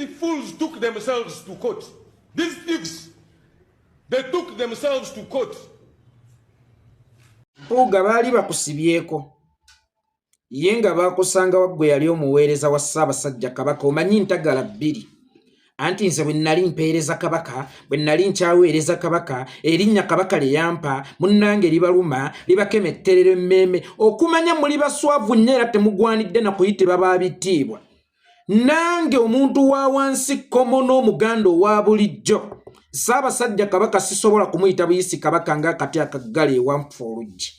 These fools took themselves to court. These thieves, they took themselves to court. Mpuuga baali bakusibyeko. Yenga bakusanga waggwe yali omuweereza wa Ssaabasajja Kabaka omanyi ntagala bbiri. Anti nze bwe nnali mpeereza Kabaka, bwe nnali nkyaweereza Kabaka, erinnya Kabaka lye yampa, munnange libaluma, libakemetterera emmeeme, okumanya muli baswavu nnyo era temugwanidde na kuyitibwa baabitiibwa. Nange omuntu wa wansi komo n'omuganda owa bulijjo. Ssaabasajja Kabaka sisobola kumuyita buyisi Kabaka ng'akati akaggala ewanfa oluggi.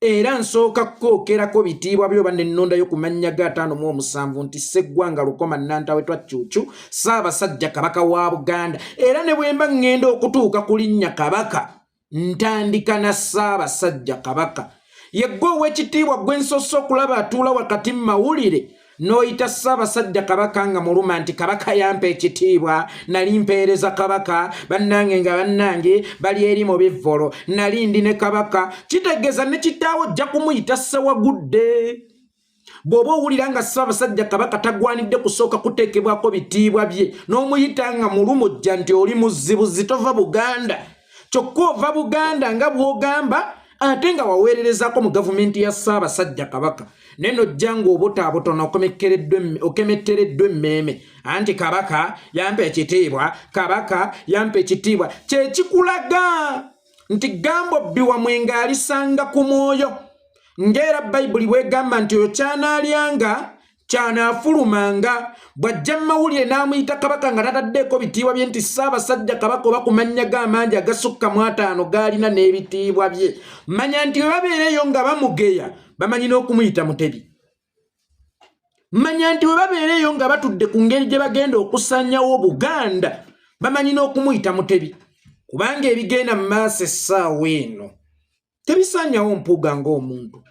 Era nsooka kookerako bitiibwa byo bannennonda y'okumanya ga 57 nti Sseggwanga Lukoma Nantawetwa Cuucu Ssaabasajja Kabaka wa Buganda. Era ne bwe mba ŋŋenda okutuuka ku linnya Kabaka ntandika na Ssaabasajja Kabaka. Yeggwe ow'ekitiibwa gwe nsoose okulaba atuula wakati mu mawulire n'oyita Ssaabasajja Kabaka nga muluma nti Kabaka yampa ekitiibwa, nali mpeereza Kabaka, bannange nga bannange bali eri mu bivvolo, nali ndi ne Kabaka. Kitegeeza ne kitaawo ojja kumuyita Ssewagudde. Bw'oba owulira nga Ssaabasajja Kabaka tagwanidde kusooka kuteekebwako bitiibwa bye n'omuyita nga mulumu ojja nti oli muzzibuzi tova Buganda. Kyokka ova Buganda nga bw'ogamba ate nga waweererezaako mu gavumenti ya Ssaabasajja Kabaka. Neno jango obutaabutono okemettereddwa emmeeme anti Kabaka yampa ekitiibwa, Kabaka yampa ekitiibwa. Kye kikulaga nti gambo bbiwa mwenga alisanga ku mwoyo. Ng'era Bayibuli bw'egamba nti oyo ky'anaalyanga ky'anaafulumanga. Bw'ajja mu mawulire n'amuyita Kabaka nga tataddeeko bitiibwa bye nti Ssaabasajja Kabaka oba ku mannya g'amangi agasukka mu 5 g'alina n'ebitiibwa bye. Manya nti bwe babeereyo nga bamugeya bamanyi n'okumuyita Mutebi. Manya nti bwe babeereyo nga batudde ku ngeri gye bagenda okusanyawo Buganda bamanyi n'okumuyita Mutebi. Kubanga ebigenda mu maaso essaawa eno tebisanyawo Mpuuga ng'omuntu,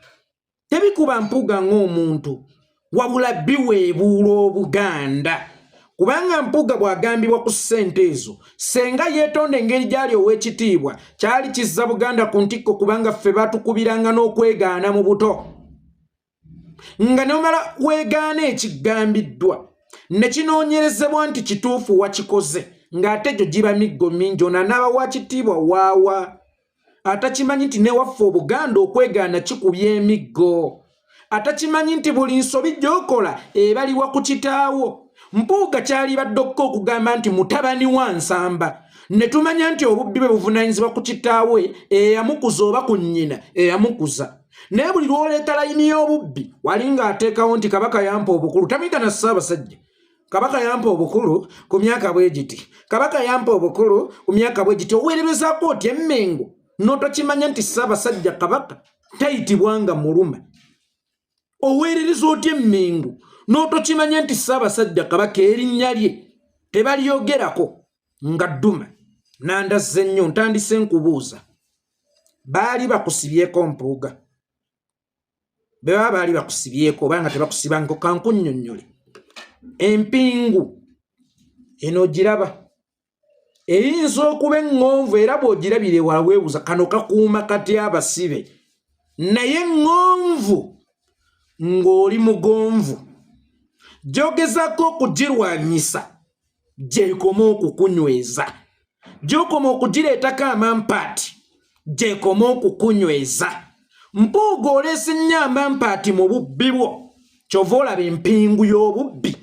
tebikuba Mpuuga ng'omuntu, wabula biweebuula Obuganda. Kubanga Mpuuga bw'agambibwa ku ssente ezo, senga yeetonda engeri gy'ali ow'ekitiibwa kyali kizza Buganda ku ntikko, kubanga ffe batukubiranga n'okwegaana mu buto. Nga nomala weegaana ekigambiddwa ne kinoonyerezebwa nti kituufu wakikoze, ng'ate gyo giba miggo mingi, onanaaba wa kitiibwa waawa. Atakimanyi nti ne waffe Obuganda okwegaana kikubya emiggo. Atakimanyi nti buli nsobi gy'okola ebaliwa ku kitaawo. Mpuuga kyali baddokko okugamba nti mutabani wa Nsamba. Ne tumanya nti obubbi bwe buvunaanyizibwa ku kitaawe eyamukuza oba ku nnyina eyamukuza. Naye buli lw'oleeta layini y'obubbi wali ng'ateekawo nti Kabaka yampa obukulu. Tamuyita na Ssaabasajja. Kabaka yampa obukulu ku myaka bwe giti. Kabaka yampa obukulu ku myaka bwe giti. Oweererezaako otya Emmengo n'otokimanya nti Ssaabasajja Kabaka tayitibwanga muluma. Oweerereza otya Emmengo n'otokimanya nti Ssaabasajja Kabaka erinnya lye tebalyogerako nga dduma. Nandazze nnyo ntandise nkubuuza, baali bakusibyeko Mpuuga? Be baba baali bakusibyeko obanga tebakusibangako kankunnyonnyole. Empingu eno giraba eyinza okuba eŋŋonvu era bw'ogirabire wala weebuuza kano kakuuma kati abasibe. Naye eŋŋonvu ng'oli mugonvu gy'ogezaako okugirwanyisa gy'ekoma okukunyweza. Gy'okoma okugireetako amampaati gy'ekoma okukunyweza. Mpuuga oleese nnyo amampaati mu bubbi bwo, kyova olaba empingu y'obubbi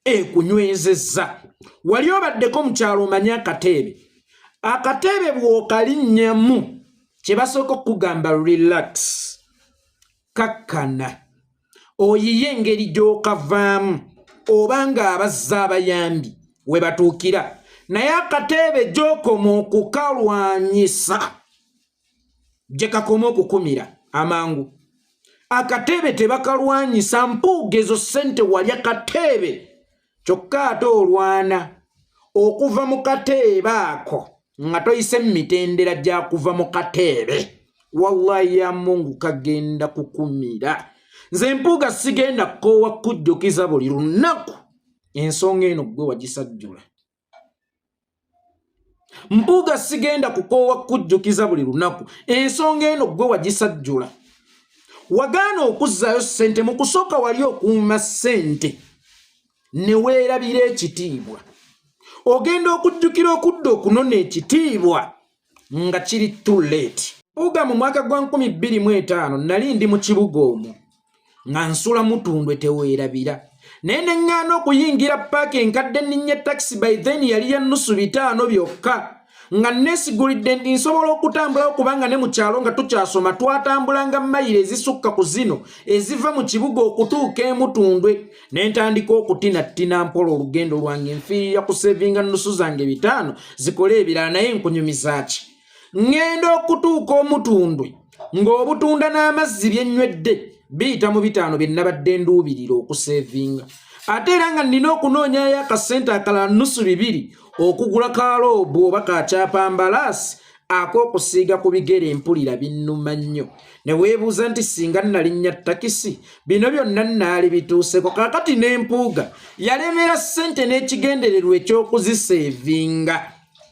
ekunywezezza. Wali obaddeko mu kyalo omanyi Akateebe. Akateebe bw'okalinnyamu kye basooka okugamba relax, kakkana, oyiye engeri gy'okavaamu obanga abazze abayambi we batuukira. Naye Akateebe gy'okoma okukalwanyisa gye kakoma okukumira amangu. Akateebe tebakalwanyisa. Mpuuga ezo ssente wali Akateebe kyokka ate olwana okuva mu kateebe ako nga toyise mu mitendera gya kuva mu Kateebe. Wallahi ya Mungu kagenda kukumira. Nze Mpuuga sigenda kukoowa kujjukiza buli lunaku ensonga eno gwe wagisajjula. Mpuuga sigenda kukoowa kujjukiza buli lunaku ensonga eno gwe wagisajjula. Wagaana okuzzaayo ssente, mu kusooka wali okuuma ssente ne weerabira ekitiibwa ogenda okujjukira okudda okunona ekitiibwa nga kiri too late. Mpuuga mu mwaka gwa 2025 nali ndi mu kibuga omwo nga nsula Mutundwe teweerabira naye ne ŋŋaana okuyingira paaka enkadde nninnya taxi by then yali ya nnusu 5 byokka nga nesigulidde nti nsobola okutambulawo kubanga ne mu kyalo nga tukyasoma twatambulanga mayiro ezisukka ku zino eziva mu kibuga okutuuka e Mutundwe ne ntandika okutinattina mpola olugendo lwange nfiirira kusevinga nnusu zange 5 zikole ebirala naye nkunyumiza ki ŋŋenda okutuuka Omutundwe ng'obutunda n'amazzi byenywedde biyita mu 5 bye nnabadde nduubirira okusevinga ate era nga nnina okunoonyayo akasente akalala nnusu 2 okugula kaloobu oba kakyapa mbalaasi ak'okusiiga ku bigere mpulira binnuma nnyo ne weebuuza nti singa nnalinnya takisi bino byonna nnaali bituuseko kaakati n'empuuga yalemera ssente n'ekigendererwa eky'okuziseevinga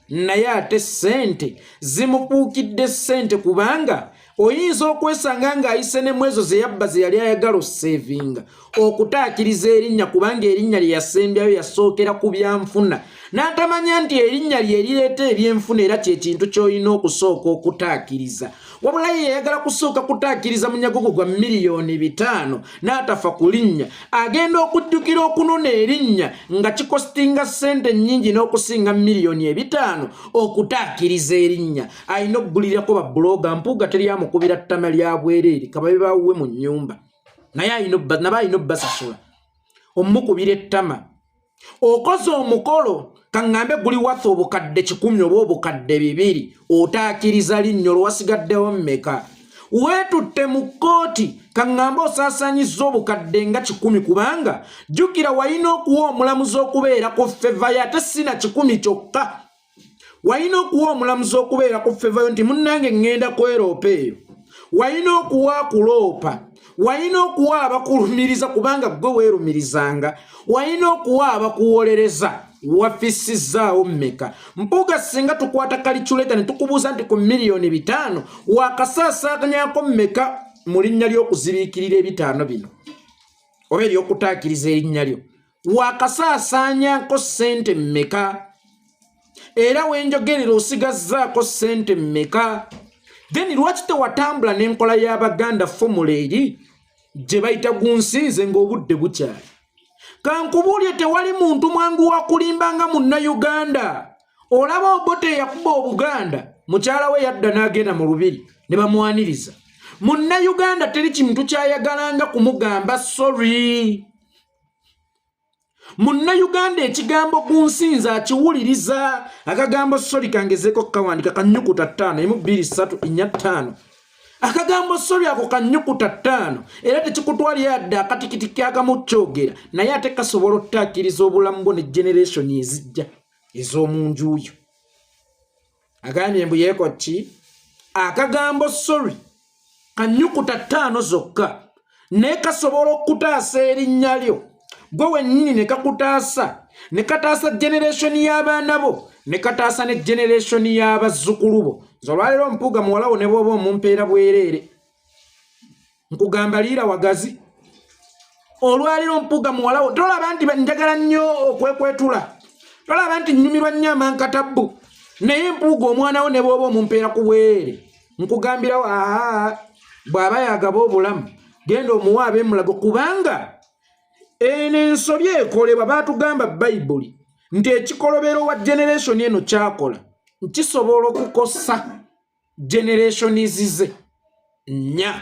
naye ate ssente zimupuukidde ssente kubanga oyinza okwesanga ng'ayise ne mwezo ze yabba ze yali ayagala oseevinga okutaakiriza erinnya kubanga erinnya lye yasembyayo yasookera ku byanfuna n'atamanya nti erinnya lye erireeta ebyenfuna era kye kintu ky'olina okusooka okutaakiriza wabula ye yayagala kusooka kutaakiriza munyago gwa $5,000,000 n'atafa ku linnya agenda okujjukira okunona erinnya nga kikostinga ssente nnyingi n'okusinga $5,000,000 okutaakiriza erinnya alina okugulirako babbuloga Mpuuga teri amukubira ttama lya bwereere kababe bawuwe mu nnyumba naye naba alina obbasasula omukubira ettama okoze omukolo kaŋŋambe guli watha obukadde 10 oba obukadde 2 otaakiriza linnyo lwasigaddewo mmeka weetutte mu kkooti kaŋŋambe osaasaanyizza obukadde nga 10 kubanga jjukira walina okuwa omulamuzi okubeera ku fevayo ate sina 10 kyokka walina okuwa omulamuzi okubeera ku fevayo nti munnange ŋŋenda kweroopa eyo walina okuwa akuloopa walina okuwa abakulumiriza kubanga gwe weerumirizanga walina okuwa abakuwolereza wafisizaawo mmeka Mpuuga singa tukwata kaliculeta ne tukubuuza nti ku $5,000,000 wakasaasaanyako mmeka mu linnya ly'okuziriikirira 5 bino oba ery'okutaakiriza erinnya lyo wakasaasaanyako ssente mmeka era wenjogerera osigazzaako ssente mmeka then lwaki tewatambula n'enkola y'Abaganda formula eri gye bayita gunsinze ng'obudde bukyali kankubuulye tewali muntu mwangu wa kulimbanga Munnayuganda olaba Obote yakuba Obuganda mukyala we yadda n'agenda mu lubiri ne bamwaniriza Munnayuganda teri kintu kyayagalanga kumugamba sorry Munnayuganda ekigambo gunsinze akiwuliriza akagambo sorry kangezeeko kawandika kannyukuta 5 1 akagambo sorry ako kannyukuta 5 era tekikutwalira yadde akatikitiki akamu kyogera naye ate kasobola ottaakiriza obulamu bwo ne generation ezijja ez'omunjuyo agambye mbu yeeko ki akagambo sorry kannyukuta 5 zokka naye kasobola okutaasa erinnya lyo gwe wennyini ne kakutaasa ne kataasa generation y'abaana bo ne kataasa ne generation y'abazzukulu bo olwaleero Mpuuga muwalawo ne bw'oba omumpeera bwereere nkugamba liira wagazi olwaleero Mpuuga muwalawo tolaba nti njagala nnyo okwekwetula tolaba nti nnyumirwa nnyo amankatabbu naye Mpuuga omwana wo ne bw'oba omumpeera ku bwereere nkugambirawo bw'aba yagaba obulamu genda omuwa ab'emulago kubanga eno ensobi ekolebwa baatugamba Bayibuli nti ekikolobero wa generation eno kyakola kisobola okukosa generations ze nnya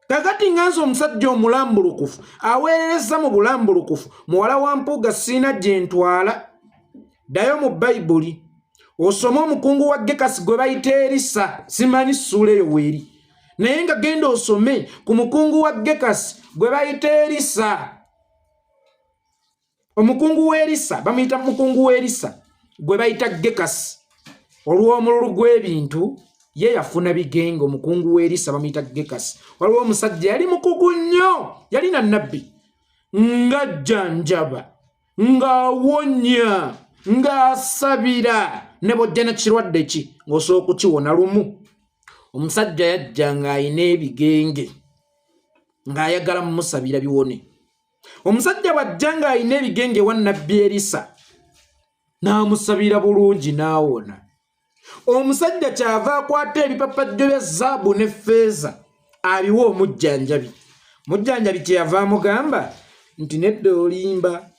kakati nganze omusajja omulambulukufu aweerereza mu bulambulukufu muwala wa Mpuuga siina gye ntwala ddayo mu Bayibuli osome omukungu wa Gekasi gwe bayita Erisa simanyi ssuula eyo weeri naye nga genda osome ku mukungu wa Gekasi gwe bayita Erisa omukungu w'Erisa bamuyita mukungu w'Erisa gwe bayita Gekasi olw'omululu gw'ebintu ye yafuna bigenge omukungu w'Erisa bamuyita Gekasi waliwo omusajja yali mukugu nnyo yalina nnabbi ng'ajjanjaba ng'awonya ng'asabira ne bojja na kirwadde ki ng'osobola okukiwona lumu omusajja yajja ng'ayina ebigenge ng'ayagala mumusabira biwone omusajja bw'ajjanga alina ebigenge wa nnabbi Erisa n'amusabira bulungi n'awona. Omusajja kyava akwata ebipapajjo bya zaabu ne ffeeza abiwa omujjanjabi. Mujjanjabi kyeyava amugamba nti nedda olimba,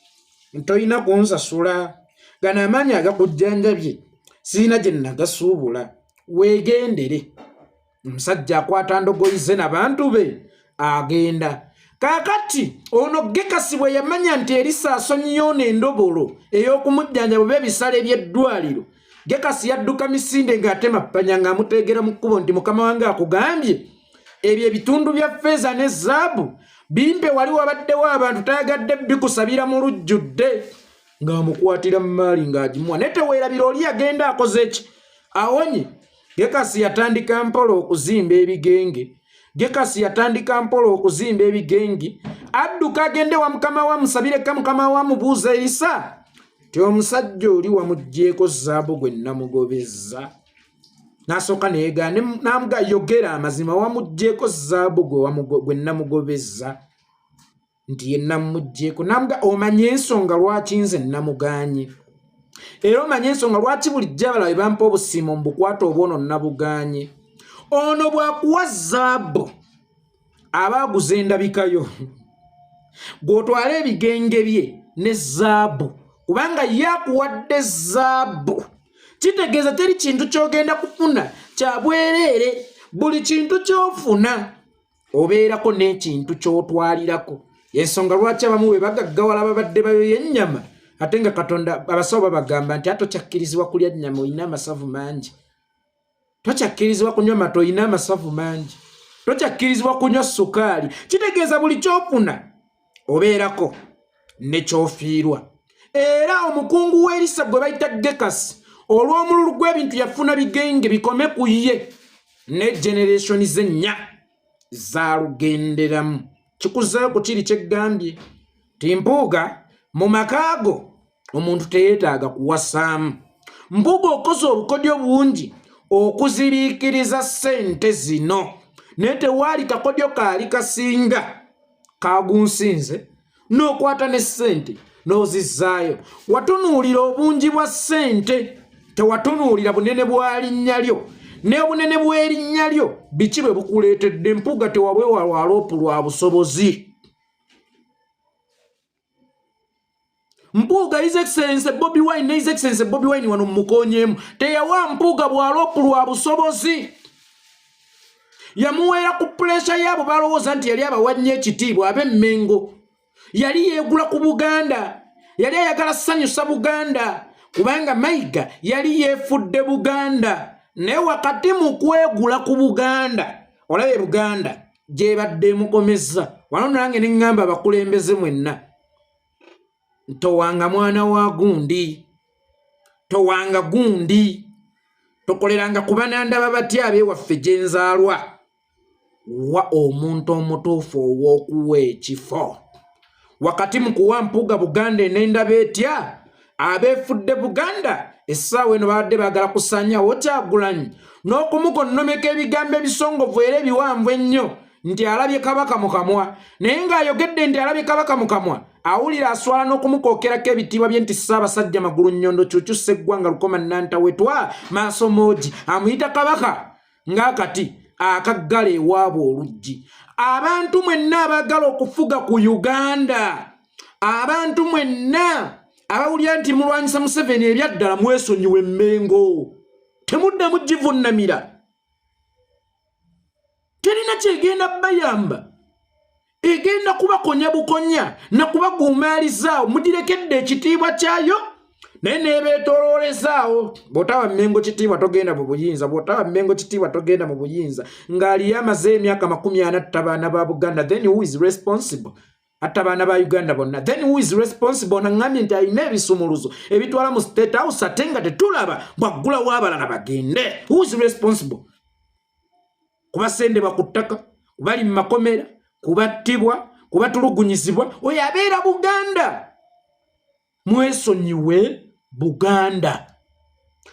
ntolina kunsasula, gano amaanyi agakujjanjabye sirina gye nagasuubula, weegendere. Omusajja akwata ndogoyi ze n'abantu be agenda. Kaakati ono Gekasi bwe yamanya nti Erisa asonyiyo ono endobolo ey'okumujjanjaba oba ebisale by'eddwaliro, Gekasi yadduka misinde ng'atema ppanya ng'amuteegera mu kkubo nti mukama wange akugambye ebyo ebitundu bya ffeeza ne zaabu bimpe, wali wabaddewo abantu tayagadde bikusabira mu lujjudde, ng'amukwatira mu maali ng'agimuwa. Naye teweerabira oli yagenda akoze ki? Awonye. Gekasi yatandika mpola okuzimba ebigenge. Gekasi yatandika mpola okuzimba ebigenge. Adduka agende wa mukama wa musabireka mukama wa mubuuza Erisa ti omusajja oli wamuggyeko zaabu gwe namugobezza. N'asooka neegaana n'amuga yogera amazima, wamuggyeko zaabu gwe namugobezza nti ye namuggyeko. N'amuga omanye ensonga lwaki nze namuganye, era omanye ensonga lwaki bulijjo abalabe bampa obusiimo mbukwata obwono nabuganye. Ono bw'akuwa zaabu aba aguza endabikayo, gw'otwala ebigenge bye ne zaabu, kubanga ye akuwadde zaabu. Kitegeeza teri kintu ky'ogenda kufuna kya bwereere, buli kintu ky'ofuna obeerako n'ekintu ky'otwalirako. Y'ensonga lwaki abamu bwe bagaggawala babadde bayoya ennyama ate nga Katonda abasawo babagamba nti atokyakkirizibwa kulya nnyama olina amasavu mangi, tokyakkirizibwa kunywa mata olina amasavu mangi, tokyakkirizibwa kunywa sukaali. Kitegeeza buli ky'ofuna obeerako ne ky'ofiirwa. Era omukungu w'Erisa gwe bayita Gekasi olw'omululu gw'ebintu yafuna bigenge bikome ku ye, ne generation ze nnya zaalugenderamu. Kikuzeeyo ku kiri kyeggambye ti mpuuga mu makaago omuntu teyeetaaga kuwasaamu. Mpuuga okoze obukodyo bungi okuziriikiriza ssente zino, naye tewaali kakodyo kaali kasinga kagunsinze n'okwata ne ssente n'ozizzaayo. Watunuulira obungi bwa ssente, tewatunuulira bunene bwa linnya lyo. N'obunene bw'erinnya lyo biki bwe bukuleetedde. Mpuuga tewabwewa loopu lwa busobozi. Mpuuga His Excellency Bobi Wine ne His Excellency Bobi Wine wano mmukoonyeemu teyawa Mpuuga bwa loopu lwa busobozi. Yamuweera ku puleesha y'abo balowooza nti yali abawa nnyo ekitiibwa ab'emmengo. Yali yeegula ku Buganda, yali ayagala ssanyusa Buganda kubanga Mayiga yali yeefudde Buganda. Naye wakati mu kwegula ku Buganda olaba Buganda gyebadde emukomezza. Wano nange ne ŋŋamba abakulembeze mwenna, towanga mwana wa gundi, towanga gundi, tokoleranga ku banandaba batya ab'ewaffe gye nzaalwa. Wa omuntu omutuufu ow'okuwa ekifo. Wakati mu kuwa Mpuuga Buganda enendaba etya abeefudde Buganda, essaawa eno babadde baagala kusaanyawo Kyagulanyi n'okumukonnomeka ebigambo ebisongovu era ebiwanvu ennyo nti alabye kabaka mu kamwa. Naye ng'ayogedde nti alabye kabaka mu kamwa, awulira aswala n'okumukookerako ebitiibwa bye nti Ssaabasajja Magulu Nnyondo Cuucu Sseggwanga Lukoma Nantawetwa Maaso Mooji amuyita kabaka ng'akati akaggala ewaabwe oluggi. Abantu mwenna abaagala okufuga ku Uganda, abantu mwenna abawulira nti mulwanyisa Museveni ebyaddala mwesonyiwe Mmengo, temudda mugivunnamira. Terina kyegenda bayamba, egenda kubakonya bukonya na kubagumaalizaawo. Mugirekedde ekitiibwa kyayo naye nebeetooloolezaawo. Bw'otaba Mmengo kitiibwa togenda mu buyinza, bw'otaba Mmengo kitiibwa togenda mu buyinza. Ng'aliyo amaze emyaka 40 atta baana ba Buganda, then who is responsible? Atta baana ba Uganda bonna, then who is responsible? Naŋŋambye nti alina ebisumuluzo ebitwala mu State House ate nga tetulaba bwaggulawo abalala bagende. Who is responsible? Kubasendebwa ku ttaka, bali mu makomera, kubattibwa, kubatulugunyizibwa, oyo abeera Buganda. Mwesonyiwe Buganda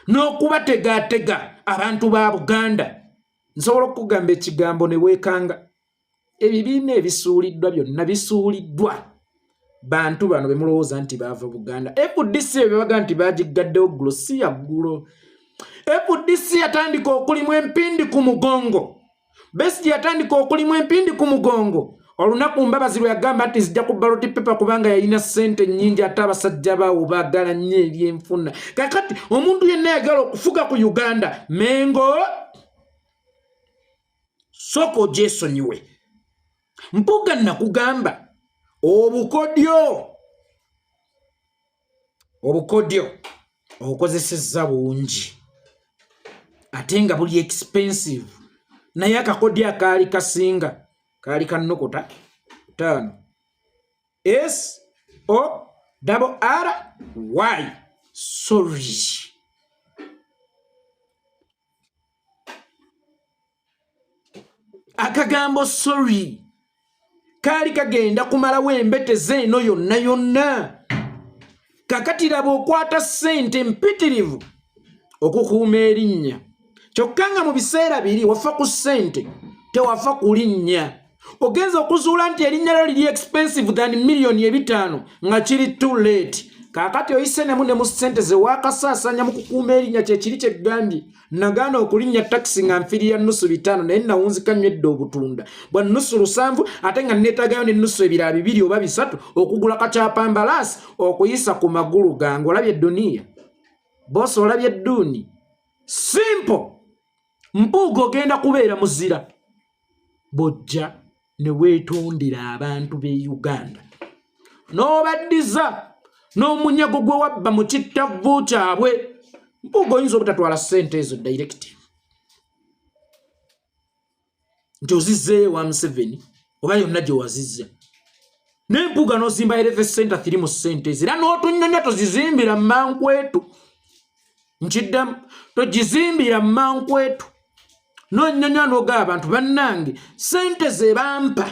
n'okubategaatega abantu ba Buganda. Nsobola okugamba ekigambo ne weekanga. Ebibiina ebisuuliddwa byonna bisuuliddwa bantu bano bemulowooza nti baava Buganda. FDC bebaga nti bagigaddewo ggulo si yaggulo. FDC yatandika okulimu empindi ku mugongo. Besigye yatandika okulimu empindi ku mugongo. Olunaku Mbabazi lwe yagamba nti nzija ku ballot paper kubanga yalina ssente nnyingi ate abasajja baawo baagala nnyo ebyenfuna. Kakati omuntu yenna yagala okufuga ku Uganda Mengo soko ogyesonyiwe. Mpuuga nakugamba obukodyo obukozesezza bungi ate nga buli expensive naye akakodyo akaali kasinga kaali kanokota 5 SORRY sorry. Akagambo sorry kaali kagenda kumalawo embete zeeno yonna. Kakati laba okwata ssente mpitirivu okukuuma erinnya. Kyokka nga mu biseera biri wafa ku ssente tewafa ku linnya. Ogenza okuzuula nti erinnya lyo liri expensive than $5,000,000 nga kiri too late. Kakati oyise nemu ne mu ssente ze waakasaasanya mu kukuuma erinnya kyekiri kyegambye. Nagaana okulinnya taxi nga nfirira $500 naye nawunzika nywedde obutunda bwa $7 ate nga neetaagayo ne$2 2 oba 3 okugula kakyapambalasi okuyisa ku magulu gange. Olabye duniya bosi, olabye dduuni simple. Mpuuga ogenda kubeera muzira bojja ne weetondera abantu b'e Uganda n'obaddiza n'omunyago gwe wabba mu kittavvu kyabwe. Mpuuga oyinza obutatwala ssente ezo direct nti ozizzeeyo wa Museveni oba yonna gye wazizza. N'empuuga n'ozimba health center 3 mu ssente ezo era n'otunnyanya tozizimbira Mankwetu. Nkiddamu togizimbira Mankwetu n'onnyanya n'ogaba abantu bannange ssente ze bampa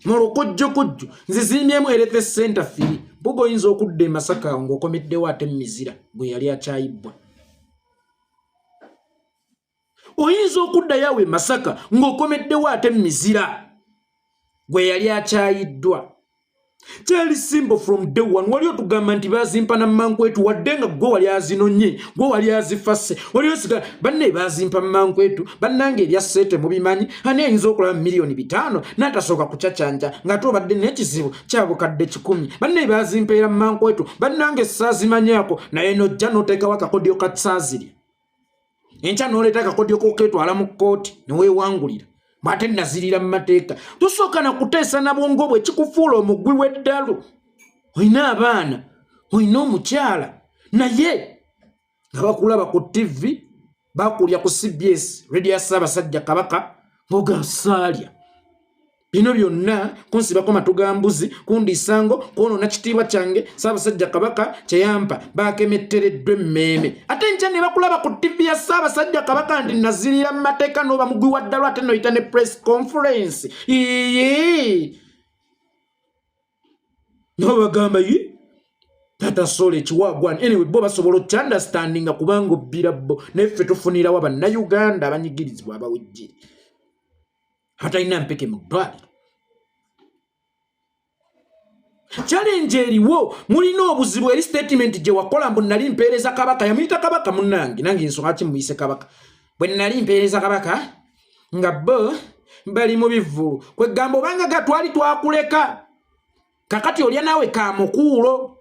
mu lukojjokojjo nzizimbyemu health center 3. Mpuuga oyinza okudda e Masaka ng'okomeddewo ate Mizira gwe yali akyayibbwa. Oyinza okuddayo awo e Masaka ng'okomeddewo ate Mizira gwe yali akyayiddwa. Kyali simple from day one. Wali otugamba nti bazimpa na Mankwetu wadde nga gwe wali azinonye, gwe wali azifase. Wali osiga banne bazimpa Mankwetu bannange ebya ssente mubimanyi. Ani ayinza okulaba $5,000,000 n'atasooka kucaccanja nga tobadde n'ekizibu kya bukadde 10. Banne bazimpeera Mankwetu bannange saazimanyaako naye nojja n'oteekawo akakodyo ka tsaaziri. Enkya n'oleeta akakodyo k'oketwala mu kkooti ne weewangulira. Mwate nazirira mu mateeka. Tosooka na kuteesa na bwongo bwe kikufuula omugwi w'eddalu. Oyina abaana, oyina omukyala naye nga bakulaba ku TV bakulya ku CBS radio ya Ssaabasajja Kabaka ng'ogasaalya. Bino byonna kunsibako matugambuzi kundiisango kwonoona kitiibwa kyange Ssaabasajja Kabaka kyeyampa baakemettereddwa emmeeme. Ate nkya ne bakulaba ku TV ya Ssaabasajja Kabaka nti nazirira mu mateeka n'oba mugwi wa ddalo ate noyita ne press conference. N'obagamba tata sole ekiwaagwana. Anyway bo basobola okyanderstandinga kubanga obbira bo neffe tufunirawo bannayuganda abanyigirizibwa abawejjere atalina mpeke mu ddwaliro. Challenge eriwo mulina obuzibu eri statement gye wakola mbu nali mpeereza Kabaka. Yamuyita Kabaka munnange nange nsonga ki muyise Kabaka. Bwe nali mpeereza Kabaka nga bo bali mu bivvulu kwegamba obanga gatwali twakuleka. Kakati olya naawe kamukuulo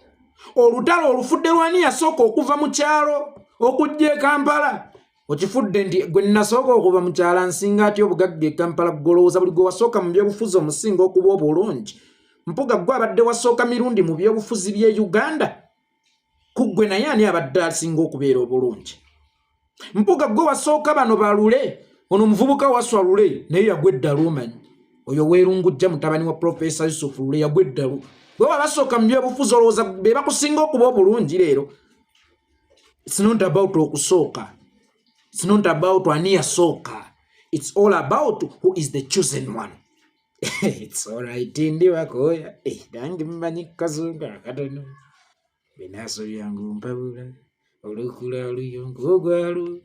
olutalo olufudde lwani yasooka okuva mu kyalo okujja e Kampala. Okifudde nti gwe nasooka okuva mu kyala nsinga atya obugagga e Kampala golowooza buli gwe wasooka mu byobufuzi omusinga okuba obulungi. Mpuuga gwe abadde wasooka mirundi mu byobufuzi by'e Uganda ku gwe naye ani abadde asinga okubeera obulungi. Mpuuga gwe wasooka bano balule ono omuvubuka waswa lule naye yagwa eddalu omanyi oyo weerungujja mutabani wa Professor Yusuf Lule yagwa eddalu. Gwe wabasooka mu byobufuzi olowooza be bakusinga okuba obulungi leero. It's not about okusooka. It's not about ani yasooka. It's all about who is the chosen one. It's all right. Ndi wakoya. Dangi mmanyi kazunga katono. Benaso yangu mpabula. Olukula oluyongo ogwalu.